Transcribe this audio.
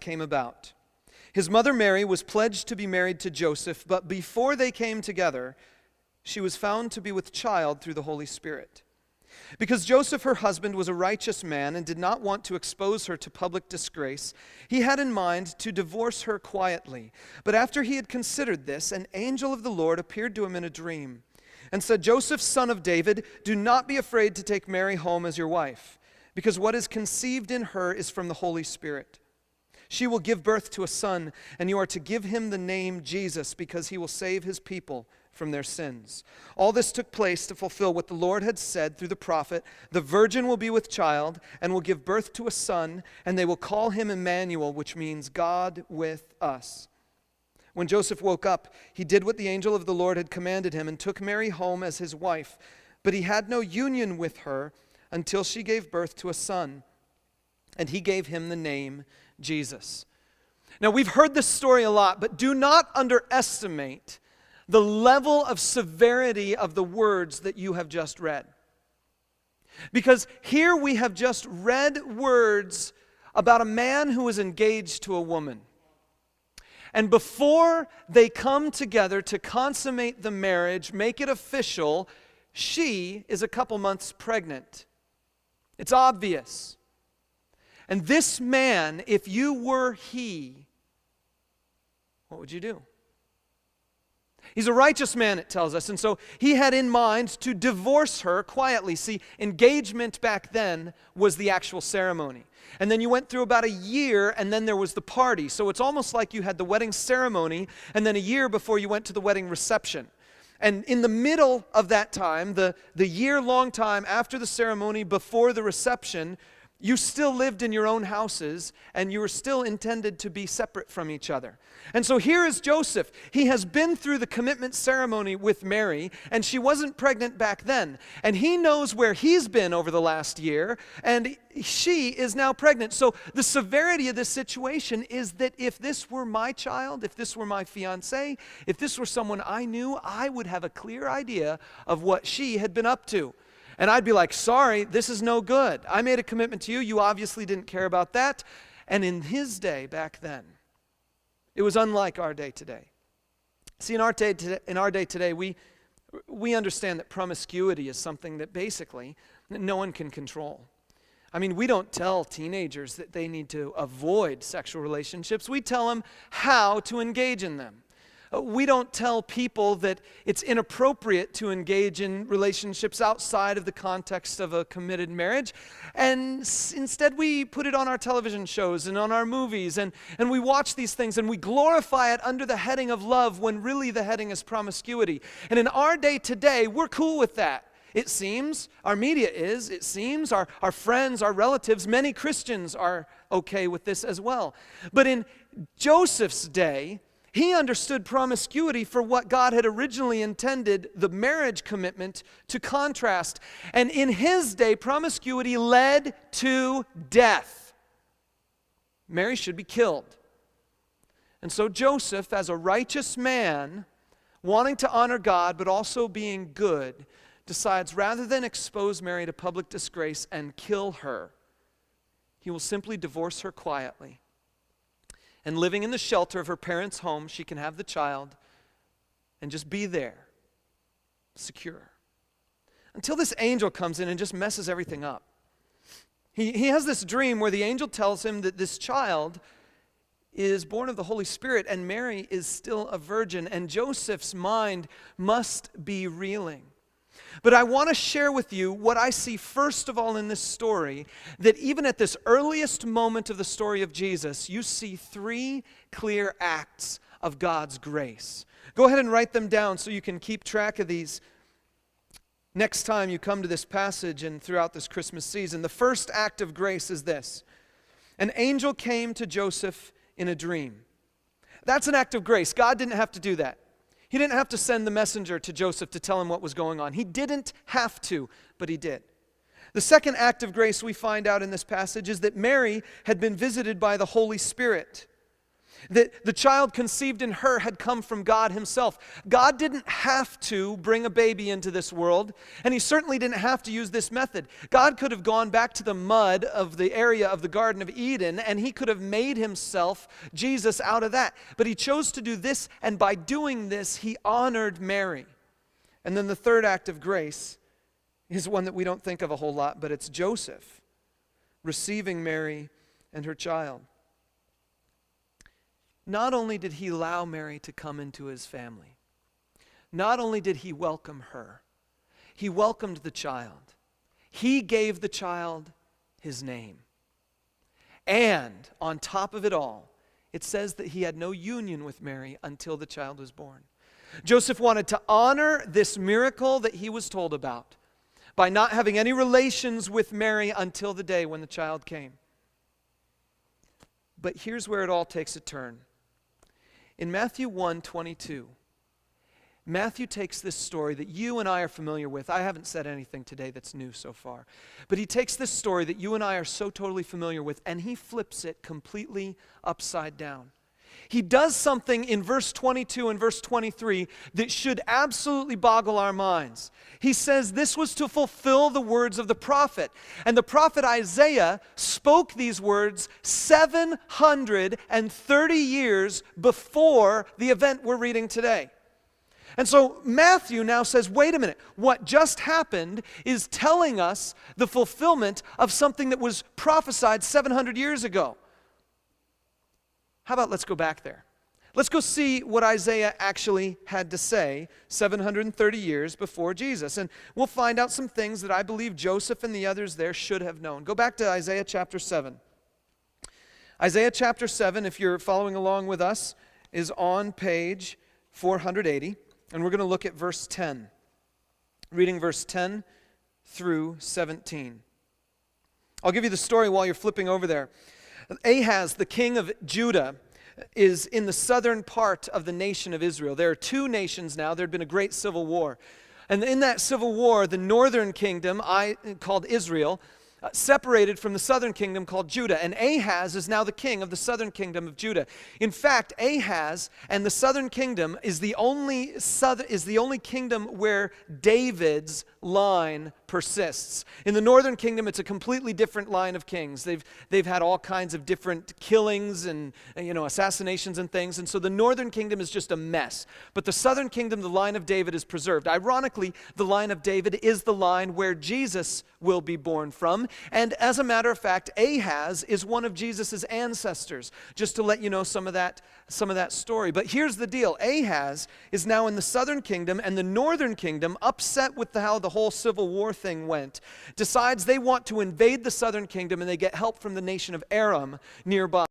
came about. His mother Mary was pledged to be married to Joseph, but before they came together, she was found to be with child through the Holy Spirit. Because Joseph, her husband, was a righteous man and did not want to expose her to public disgrace, he had in mind to divorce her quietly. But after he had considered this, an angel of the Lord appeared to him in a dream and said, "Joseph, son of David, do not be afraid to take Mary home as your wife, because what is conceived in her is from the Holy Spirit. She will give birth to a son, and you are to give him the name Jesus, because he will save his people from their sins." All this took place to fulfill what the Lord had said through the prophet, "The virgin will be with child and will give birth to a son, and they will call him Emmanuel," which means God with us. When Joseph woke up, he did what the angel of the Lord had commanded him and took Mary home as his wife. But he had no union with her until she gave birth to a son, and he gave him the name Jesus. Now, we've heard this story a lot, but do not underestimate the level of severity of the words that you have just read. Because here we have just read words about a man who is engaged to a woman. And before they come together to consummate the marriage, make it official, she is a couple months pregnant. It's obvious. And this man, if you were he, what would you do? He's a righteous man, it tells us, and so he had in mind to divorce her quietly. See, engagement back then was the actual ceremony. And then you went through about a year, and then there was the party. So it's almost like you had the wedding ceremony, and then a year before you went to the wedding reception. And in the middle of that time, the year-long time after the ceremony, before the reception, you still lived in your own houses, and you were still intended to be separate from each other. And so here is Joseph. He has been through the commitment ceremony with Mary, and she wasn't pregnant back then. And he knows where he's been over the last year, and she is now pregnant. So the severity of this situation is that if this were my child, if this were my fiancé, if this were someone I knew, I would have a clear idea of what she had been up to. And I'd be like, "Sorry, this is no good. I made a commitment to you. You obviously didn't care about that." And in his day back then, it was unlike our day today. See, in our day today, we understand that promiscuity is something that basically no one can control. I mean, we don't tell teenagers that they need to avoid sexual relationships. We tell them how to engage in them. We don't tell people that it's inappropriate to engage in relationships outside of the context of a committed marriage. And instead we put it on our television shows and on our movies, and we watch these things and we glorify it under the heading of love when really the heading is promiscuity. And in our day today, we're cool with that. It seems, our media is, it seems, our friends, our relatives, many Christians are okay with this as well. But in Joseph's day, he understood promiscuity for what God had originally intended the marriage commitment to contrast. And in his day, promiscuity led to death. Mary should be killed. And so Joseph, as a righteous man, wanting to honor God but also being good, decides rather than expose Mary to public disgrace and kill her, he will simply divorce her quietly. And living in the shelter of her parents' home, she can have the child and just be there, secure. Until this angel comes in and just messes everything up. He has this dream where the angel tells him that this child is born of the Holy Spirit and Mary is still a virgin, and Joseph's mind must be reeling. But I want to share with you what I see first of all in this story, that even at this earliest moment of the story of Jesus, you see three clear acts of God's grace. Go ahead and write them down so you can keep track of these next time you come to this passage and throughout this Christmas season. The first act of grace is this: an angel came to Joseph in a dream. That's an act of grace. God didn't have to do that. He didn't have to send the messenger to Joseph to tell him what was going on. He didn't have to, but he did. The second act of grace we find out in this passage is that Mary had been visited by the Holy Spirit. That the child conceived in her had come from God himself. God didn't have to bring a baby into this world, and he certainly didn't have to use this method. God could have gone back to the mud of the area of the Garden of Eden, and he could have made himself Jesus out of that. But he chose to do this, and by doing this, he honored Mary. And then the third act of grace is one that we don't think of a whole lot, but it's Joseph receiving Mary and her child. Not only did he allow Mary to come into his family, not only did he welcome her, he welcomed the child. He gave the child his name. And on top of it all, it says that he had no union with Mary until the child was born. Joseph wanted to honor this miracle that he was told about by not having any relations with Mary until the day when the child came. But here's where it all takes a turn. In Matthew 1:22, Matthew takes this story that you and I are familiar with. I haven't said anything today that's new so far. But he takes this story that you and I are so totally familiar with, and he flips it completely upside down. He does something in verse 22 and verse 23 that should absolutely boggle our minds. He says this was to fulfill the words of the prophet. And the prophet Isaiah spoke these words 730 years before the event we're reading today. And so Matthew now says, wait a minute, what just happened is telling us the fulfillment of something that was prophesied 700 years ago. How about let's go back there? Let's go see what Isaiah actually had to say 730 years before Jesus. And we'll find out some things that I believe Joseph and the others there should have known. Go back to Isaiah chapter 7. Isaiah chapter 7, if you're following along with us, is on page 480. And we're going to look at verse 10. Reading verse 10 through 17. I'll give you the story while you're flipping over there. Ahaz, the king of Judah, is in the southern part of the nation of Israel. There are two nations now. There had been a great civil war. And in that civil war, the northern kingdom, called Israel, separated from the southern kingdom called Judah. And Ahaz is now the king of the southern kingdom of Judah. In fact, Ahaz and the southern kingdom is the only kingdom where David's line persists. In the northern kingdom, it's a completely different line of kings. They've had all kinds of different killings and assassinations and things. And so the northern kingdom is just a mess. But the southern kingdom, the line of David, is preserved. Ironically, the line of David is the line where Jesus will be born from. And as a matter of fact, Ahaz is one of Jesus' ancestors, just to let you know some of that story. But here's the deal. Ahaz is now in the southern kingdom, and the northern kingdom, upset with how the whole civil war thing went, decides they want to invade the southern kingdom, and they get help from the nation of Aram nearby.